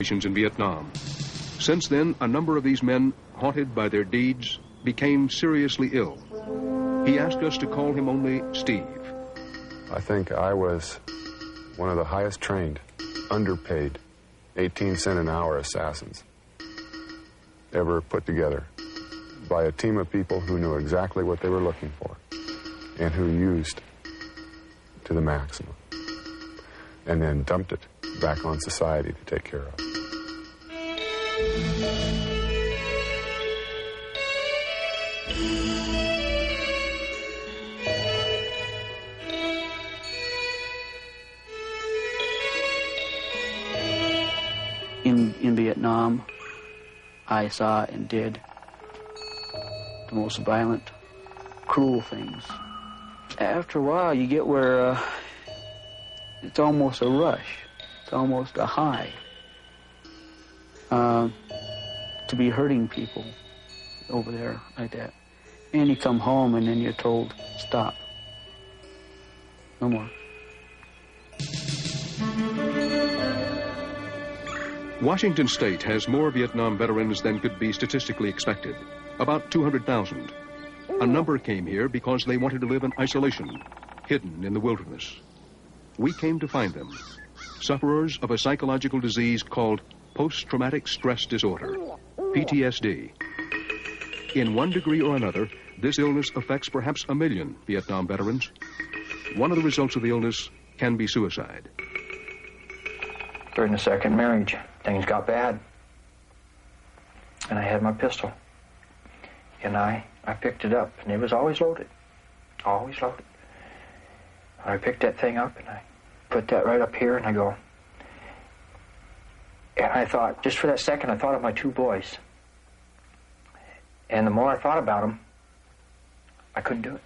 in Vietnam. Since then, a number of these men, haunted by their deeds, became seriously ill. He asked us to call him only Steve. I think I was one of the highest trained, underpaid, 18-cent an hour assassins ever put together by a team of people who knew exactly what they were looking for and who used to the maximum and then dumped it back on society to take care of. In Vietnam, I saw and did the most violent, cruel things. After a while, you get where it's almost a rush. It's almost a high to be hurting people over there like that. And you come home and then you're told, stop. No more. Washington State has more Vietnam veterans than could be statistically expected, about 200,000. A number came here because they wanted to live in isolation, hidden in the wilderness. We came to find them, sufferers of a psychological disease called post-traumatic stress disorder, PTSD. In one degree or another, this illness affects perhaps 1 million Vietnam veterans. One of the results of the illness can be suicide. During the second marriage, things got bad. And I had my pistol. And I picked it up, and it was always loaded. Always loaded. And I picked that thing up, and I put that right up here, and I go. And I thought, just for that second, I thought of my 2 boys. And the more I thought about them, I couldn't do it.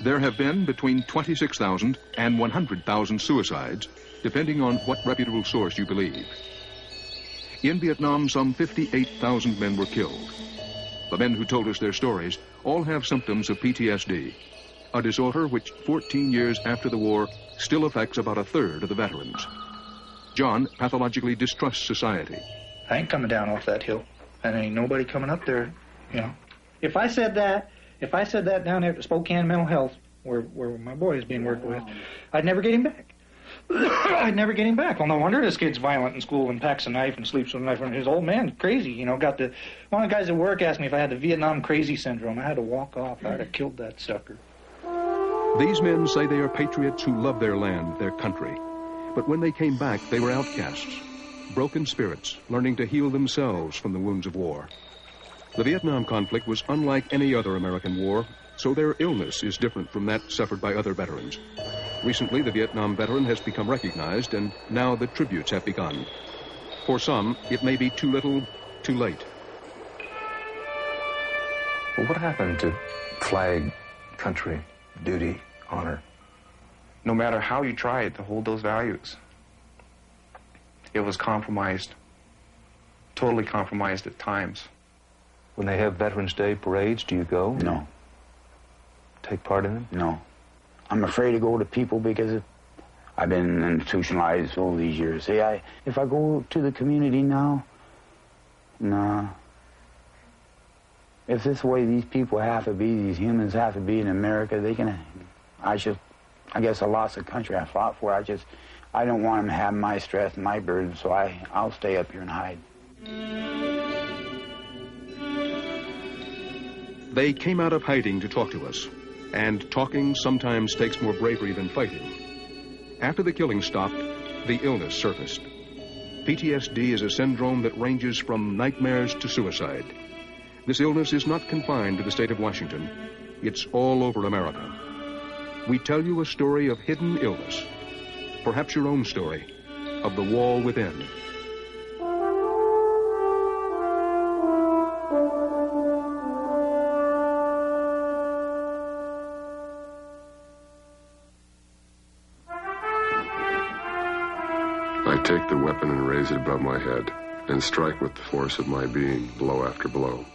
There have been between 26,000 and 100,000 suicides, depending on what reputable source you believe. In Vietnam, some 58,000 men were killed. The men who told us their stories all have symptoms of PTSD, a disorder which 14 years after the war still affects about 1/3 of the veterans. John pathologically distrusts society. I ain't coming down off that hill, and ain't nobody coming up there, you know. If I said that down there at Spokane Mental Health, where my boy is being worked with, I'd never get him back. I'd never get him back. Well, no wonder this kid's violent in school and packs a knife and sleeps with a knife. And his old man's crazy, you know. One of the guys at work asked me if I had the Vietnam crazy syndrome. I had to walk off. I'd have killed that sucker. These men say they are patriots who love their land, their country. But when they came back, they were outcasts, broken spirits, learning to heal themselves from the wounds of war. The Vietnam conflict was unlike any other American war, so their illness is different from that suffered by other veterans. Recently, the Vietnam veteran has become recognized, and now the tributes have begun. For some, it may be too little, too late. Well, what happened to flag, country, duty, honor? No matter how you tried to hold those values, it was compromised, totally compromised at times. When they have Veterans Day parades, do you go? No. Take part in them? No. I'm afraid to go to people because I've been institutionalized all these years. See, if I go to the community now, nah. If this is the way these people have to be, these humans have to be in America, I guess I lost the country I fought for. I don't want them to have my stress and my burden, so I'll stay up here and hide. They came out of hiding to talk to us, and talking sometimes takes more bravery than fighting. After the killing stopped, the illness surfaced. PTSD is a syndrome that ranges from nightmares to suicide. This illness is not confined to the state of Washington. It's all over America. We tell you a story of hidden illness, perhaps your own story, of the wall within. I take the weapon and raise it above my head and strike with the force of my being, blow after blow,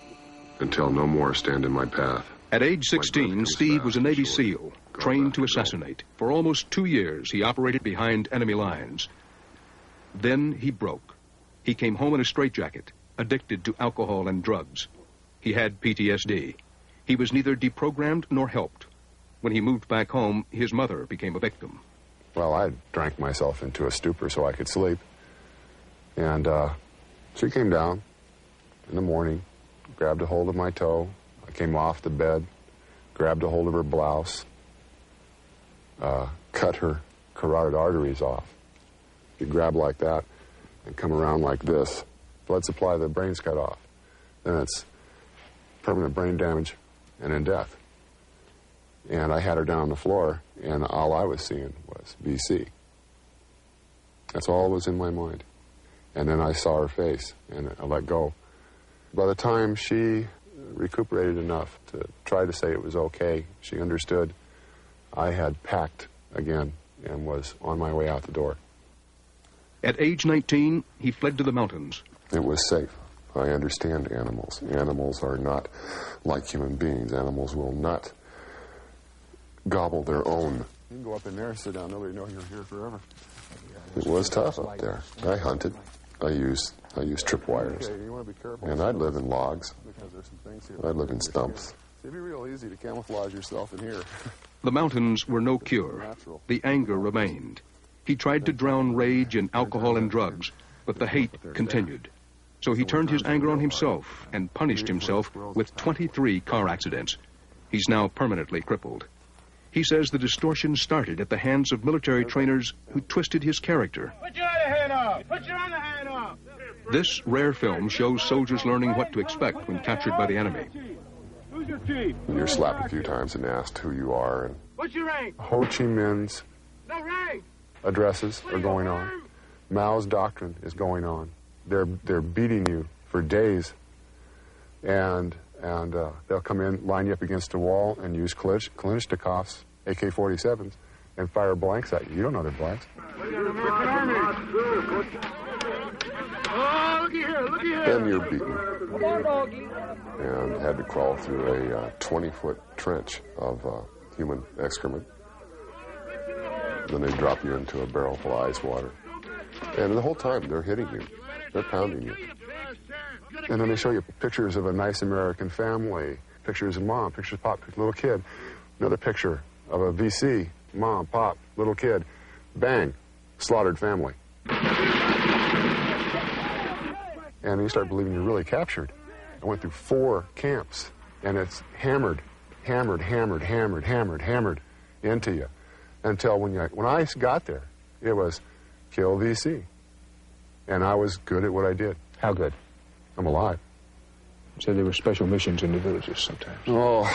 until no more stand in my path. At age 16, Steve was a Navy SEAL, trained to assassinate. For almost 2 years, he operated behind enemy lines. Then he broke. He came home in a straitjacket, addicted to alcohol and drugs. He had PTSD. He was neither deprogrammed nor helped. When he moved back home, his mother became a victim. Well, I drank myself into a stupor so I could sleep. And she came down in the morning, grabbed a hold of my toe. I came off the bed, grabbed a hold of her blouse, cut her carotid arteries off. You grab like that and come around like this. Blood supply to the brain's cut off. Then it's permanent brain damage and in death. And I had her down on the floor, and all I was seeing was VC. That's all that was in my mind. And then I saw her face, and I let go. By the time she recuperated enough to try to say it was okay, she understood I had packed again and was on my way out the door. At age 19, he fled to the mountains. It was safe. I understand animals. Animals are not like human beings. Animals will not gobble their own. You can go up in there and sit down. Nobody knows you're here forever. It was tough up there. I hunted. I used tripwires. Okay, you want to be careful. And I'd live in logs. Because there's some things here. I'd live in stumps. It'd be real easy to camouflage yourself in here. The mountains were no cure. The anger remained. He tried to drown rage in alcohol and drugs, but the hate continued. So he turned his anger on himself and punished himself with 23 car accidents. He's now permanently crippled. He says the distortion started at the hands of military trainers who twisted his character. Put your other hand up! Put your other hand up! This rare film shows soldiers learning what to expect when captured by the enemy. Who's your chief? You're slapped a few times and asked who you are. And What's your rank? Ho Chi Minh's No rank! addresses are going on. Mao's doctrine is going on. They're beating you for days, and they'll come in, line you up against a wall, and use Kalashnikovs, AK-47s, and fire blanks at you. You don't know they're blanks. Oh, looky here, looky here! Then you're beaten, Come on, doggy! and had to crawl through a 20-foot trench of human excrement. Then they drop you into a barrel full of ice water. And the whole time, they're hitting you. They're pounding you. And then they show you pictures of a nice American family, pictures of mom, pictures of pop, little kid. Another picture of a VC, mom, pop, little kid. Bang, slaughtered family. And you start believing you're really captured. I went through 4 camps, and it's hammered into you. Until when I got there, it was kill VC. And I was good at what I did. How good? I'm alive. So there were special missions in the villages sometimes. Oh,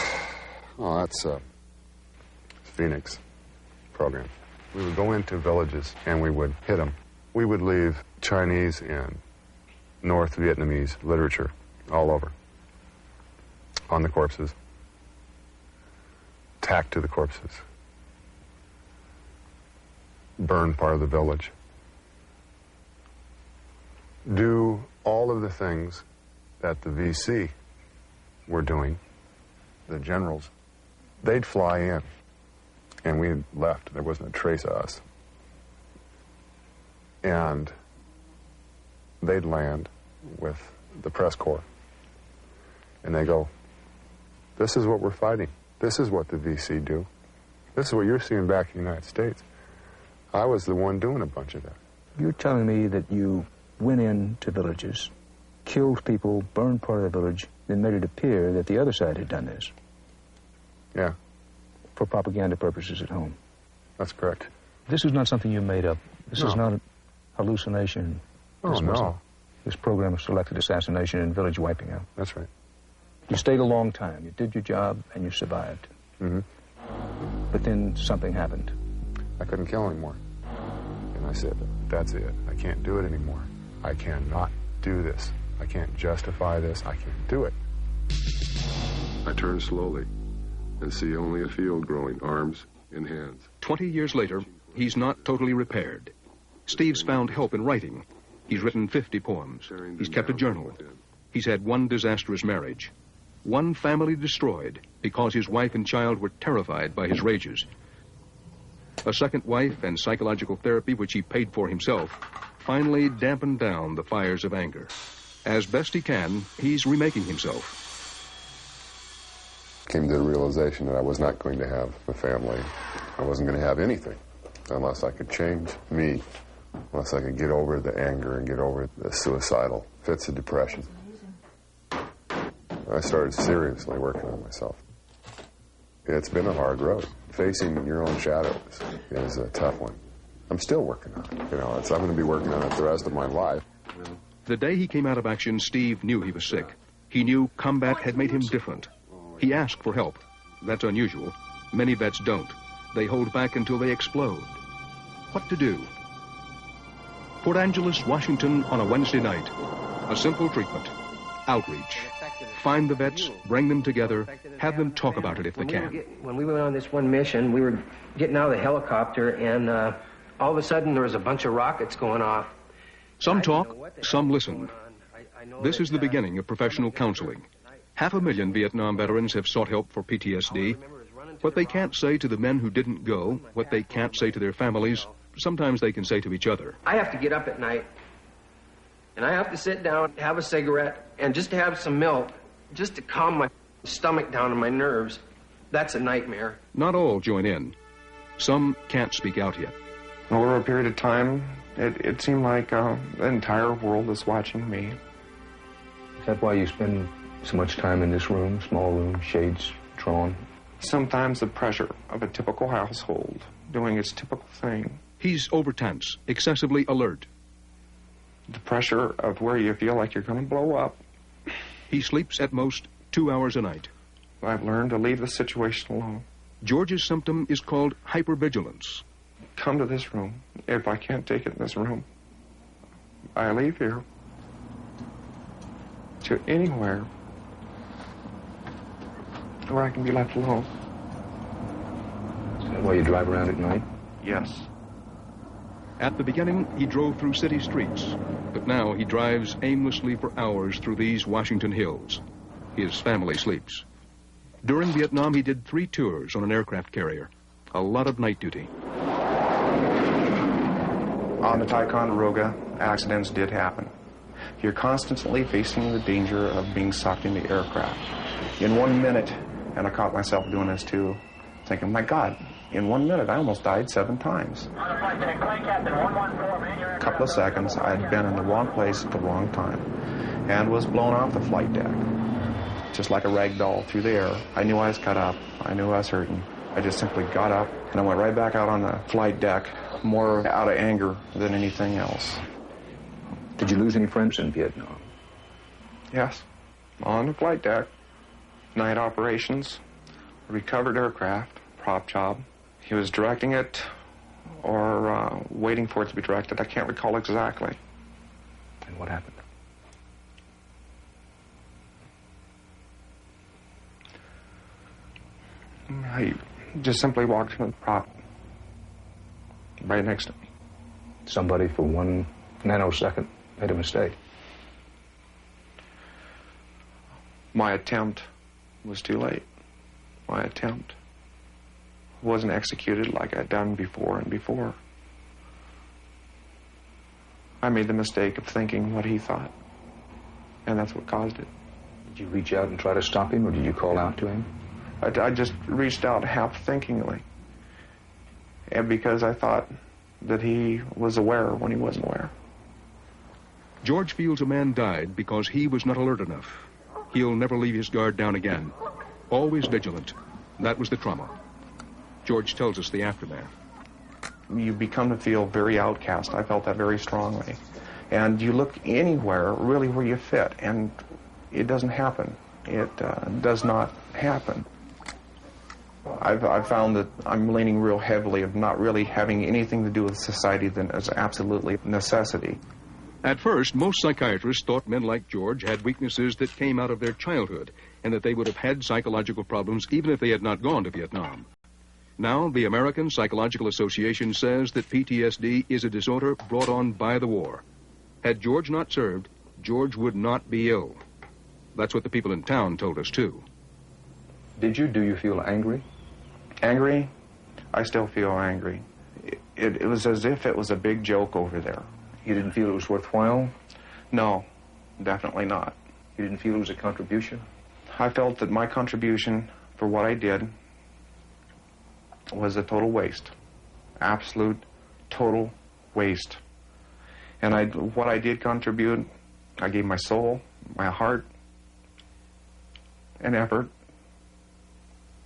that's Phoenix program. We would go into villages and we would hit them. We would leave Chinese and North Vietnamese literature all over on the corpses, tacked to the corpses, burn part of the village, do all of the things that the VC were doing, the generals. They'd fly in, and we had left. There wasn't a trace of us. And they'd land with the press corps, and they go, this is what we're fighting. This is what the VC do. This is what you're seeing back in the United States. I was the one doing a bunch of that. You're telling me that you went into villages, killed people, burned part of the village, then made it appear that the other side had done this. Yeah. For propaganda purposes at home. That's correct. This is not something you made up. This is not a hallucination. Oh, no. This program of selected assassination and village wiping out. That's right. You stayed a long time. You did your job, and you survived. Mm-hmm. But then something happened. I couldn't kill anymore. And I said, that's it. I can't do it anymore. I cannot do this. I can't justify this. I can't do it. I turn slowly and see only a field growing, arms and hands. 20 years later, he's not totally repaired. Steve's found help in writing. He's written 50 poems. He's kept a journal. He's had one disastrous marriage. One family destroyed because his wife and child were terrified by his rages. A second wife and psychological therapy, which he paid for himself, finally dampened down the fires of anger. As best he can, he's remaking himself. Came to the realization that I was not going to have a family. I wasn't going to have anything unless I could change me, unless I could get over the anger and get over the suicidal fits of depression. I started seriously working on myself. It's been a hard road. Facing your own shadows is a tough one. I'm still working on it. You know, I'm going to be working on it the rest of my life. The day he came out of action, Steve knew he was sick. He knew combat had made him different. He asked for help. That's unusual. Many vets don't. They hold back until they explode. What to do? Port Angeles, Washington, on a Wednesday night. A simple treatment. Outreach. Find the vets, bring them together, have them talk about it if they can. When we went on this one mission, we were getting out of the helicopter, and all of a sudden there was a bunch of rockets going off. Some talk, some listen. This is the beginning of professional counseling. 500,000 Vietnam veterans have sought help for PTSD. What they can't say to the men who didn't go, what they can't say to their families, sometimes they can say to each other. I have to get up at night, and I have to sit down, have a cigarette, and just to have some milk, just to calm my stomach down and my nerves. That's a nightmare. Not all join in. Some can't speak out yet. Over a period of time, it seemed like the entire world is watching me. Is that why you spend so much time in this room, small room, shades drawn? Sometimes the pressure of a typical household doing its typical thing. He's over-tense, excessively alert. The pressure of where you feel like you're going to blow up. He sleeps at most 2 hours a night. I've learned to leave the situation alone. George's symptom is called hypervigilance. Come to this room. If I can't take it in this room, I leave here to anywhere where I can be left alone. Is that why you drive around at night? Yes. At the beginning, he drove through city streets, but now he drives aimlessly for hours through these Washington hills. His family sleeps. During Vietnam, he did 3 tours on an aircraft carrier. A lot of night duty. On the Ticonderoga, accidents did happen. You're constantly facing the danger of being sucked into aircraft. In 1 minute, and I caught myself doing this too, thinking, my God, in 1 minute I almost died 7 times. A couple of seconds, I had been in the wrong place at the wrong time and was blown off the flight deck. Just like a rag doll through the air. I knew I was cut up. I knew I was hurting. I just simply got up and I went right back out on the flight deck, more out of anger than anything else. Did you lose any friends in Vietnam? Yes. On the flight deck. Night operations. Recovered aircraft. Prop job. He was directing it or waiting for it to be directed. I can't recall exactly. And what happened? He just simply walked into the prop right next to me. Somebody for 1 nanosecond made a mistake. My attempt was too late. My attempt wasn't executed like I'd done before and before. I made the mistake of thinking what he thought, and that's what caused it. Did you reach out and try to stop him, or did you call out to him? I just reached out half-thinkingly, and because I thought that he was aware when he wasn't aware. George feels a man died because he was not alert enough. He'll never leave his guard down again. Always vigilant. That was the trauma. George tells us the aftermath. You become to feel very outcast. I felt that very strongly. And you look anywhere, really, where you fit, and it doesn't happen. It does not happen. I've found that I'm leaning real heavily of not really having anything to do with society than as absolutely necessity. At first, most psychiatrists thought men like George had weaknesses that came out of their childhood and that they would have had psychological problems even if they had not gone to Vietnam. Now, the American Psychological Association says that PTSD is a disorder brought on by the war. Had George not served, George would not be ill. That's what the people in town told us, too. Do you feel angry? Angry? I still feel angry. It was as if it was a big joke over there. You didn't feel it was worthwhile? No, definitely not. You didn't feel it was a contribution? I felt that my contribution for what I did was a total waste. Absolute, total waste. And what I did contribute, I gave my soul, my heart, and effort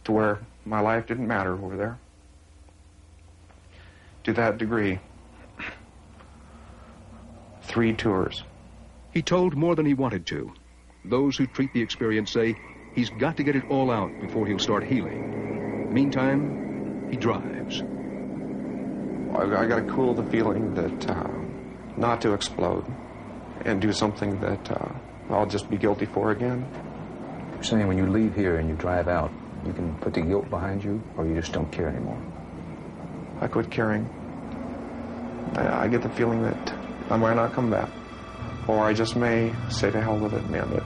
to where my life didn't matter over there. To that degree. 3 tours. He told more than he wanted to. Those who treat the experience say he's got to get it all out before he'll start healing. Meantime, he drives. I got to cool the feeling that not to explode and do something that I'll just be guilty for again. You're saying when you leave here and you drive out, you can put the guilt behind you, or you just don't care anymore? I quit caring. I get the feeling that I might not come back, or I just may say to hell with it and end it.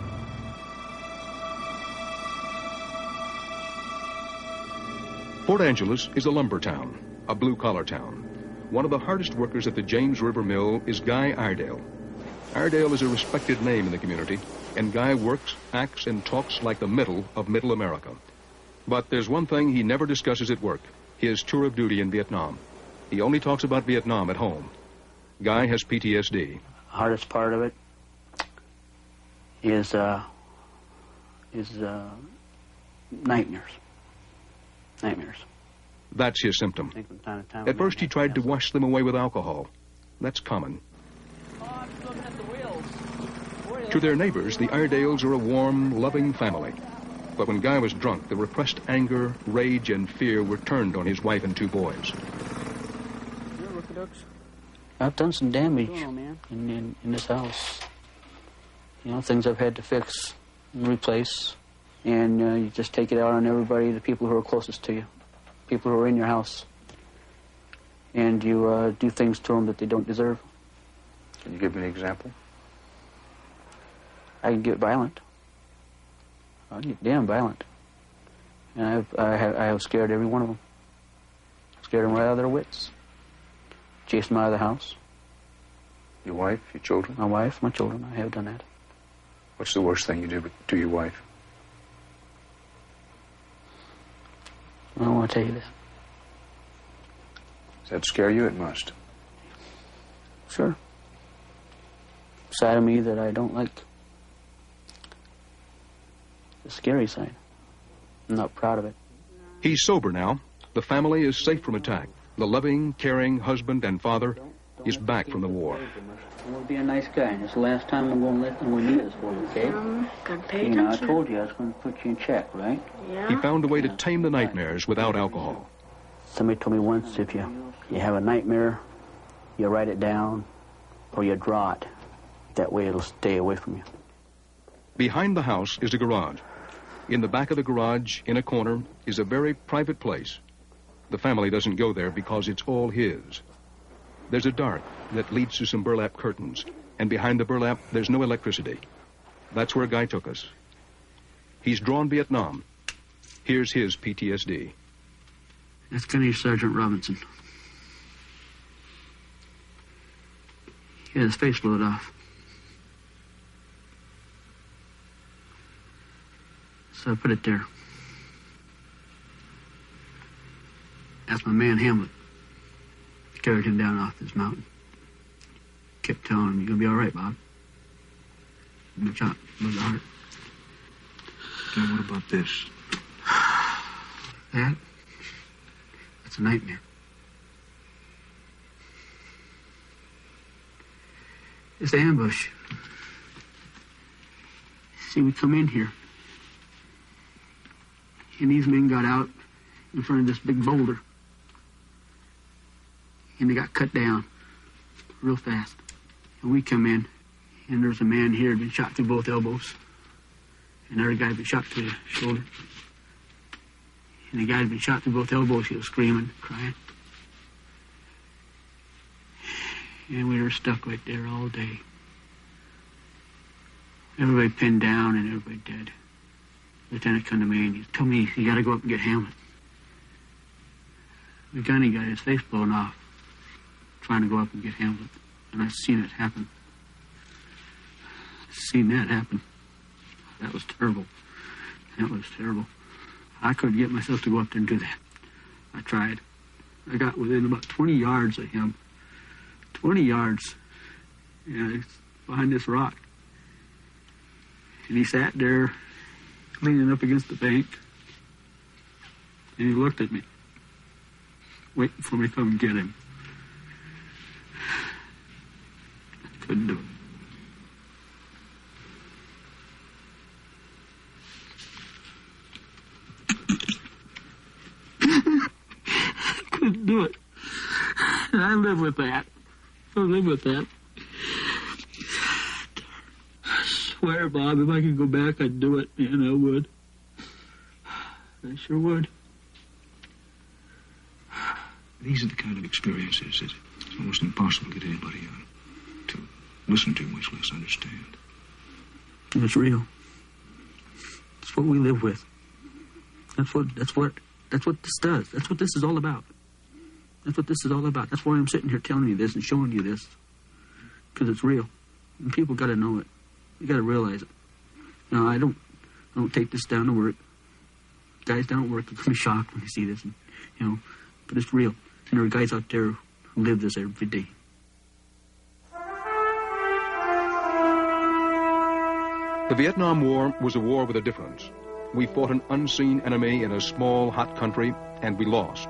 Port Angeles is a lumber town, a blue-collar town. One of the hardest workers at the James River Mill is Guy Iredale. Iredale is a respected name in the community, and Guy works, acts, and talks like the middle of Middle America. But there's one thing he never discusses at work, his tour of duty in Vietnam. He only talks about Vietnam at home. Guy has PTSD. Hardest part of it is nightmares. Nightmares. That's his symptom. At first, he tried to wash them away with alcohol. That's common. To their neighbors, the Iredales are a warm, loving family. But when Guy was drunk, the repressed anger, rage, and fear were turned on his wife and 2 boys. I've done some damage in this house. You know, things I've had to fix and replace. And you just take it out on everybody, the people who are closest to you, people who are in your house. And you do things to them that they don't deserve. Can you give me an example? I can get violent. I get damn violent. And I have scared every one of them. Scared them right out of their wits. Chased them out of the house. Your wife, your children? My wife, my children. I have done that. What's the worst thing you did to your wife? I don't want to tell you that. Does that scare you? It must. Sure. Side of me that I don't like. The scary side. I'm not proud of it. He's sober now. The family is safe from attack. The loving, caring husband and father is back from the war. I'm going to be a nice guy, and it's the last time I'm going to do this for you, okay? Gonna pay You know, I attention. told you I was going to put you in check, right? Yeah. He found a way to tame the nightmares without alcohol. Somebody told me once, if you have a nightmare, you write it down or you draw it. That way it'll stay away from you. Behind the house is a garage. In the back of the garage, in a corner, is a very private place. The family doesn't go there because it's all his. There's a dark that leads to some burlap curtains, and behind the burlap, there's no electricity. That's where Guy took us. He's drawn Vietnam. Here's his PTSD. That's Gunnery Sergeant Robinson. He had his face blowed off. So I put it there. That's my man Hamlet. Carried him down off this mountain. Kept telling him, "You're gonna be all right, Bob." No shot, no heart. Now, what about this? That's a nightmare. It's the ambush. See, we come in here, and these men got out in front of this big boulder, and they got cut down real fast. And we come in, and there's a man here who'd been shot through both elbows, and another guy had been shot through the shoulder. And the guy had been shot through both elbows. He was screaming, crying. And we were stuck right there all day. Everybody pinned down and everybody dead. Lieutenant come to me and he told me, "You got to go up and get Hamlet." The gunny got his face blown off trying to go up and get Hamlet. And I've seen it happen. Seen that happen. That was terrible. That was terrible. I couldn't get myself to go up there and do that. I tried. I got within about 20 yards of him. 20 yards. And behind this rock. And he sat there, leaning up against the bank. And he looked at me, waiting for me to come and get him. I couldn't do it. Couldn't do it. And I live with that. I live with that. I swear, Bob, if I could go back, I'd do it, and I would. I sure would. These are the kind of experiences that it's almost impossible to get anybody to listen to, much less understand. It's real. It's what we live with. That's what this does. That's what this is all about. That's what this is all about. That's why I'm sitting here telling you this and showing you this. Because it's real. And people got to know it. You got to realize it. Now, I don't take this down to work. Guys down at work are going to be shocked when they see this. And, but it's real. And there are guys out there who live this every day. The Vietnam War was a war with a difference. We fought an unseen enemy in a small, hot country, and we lost.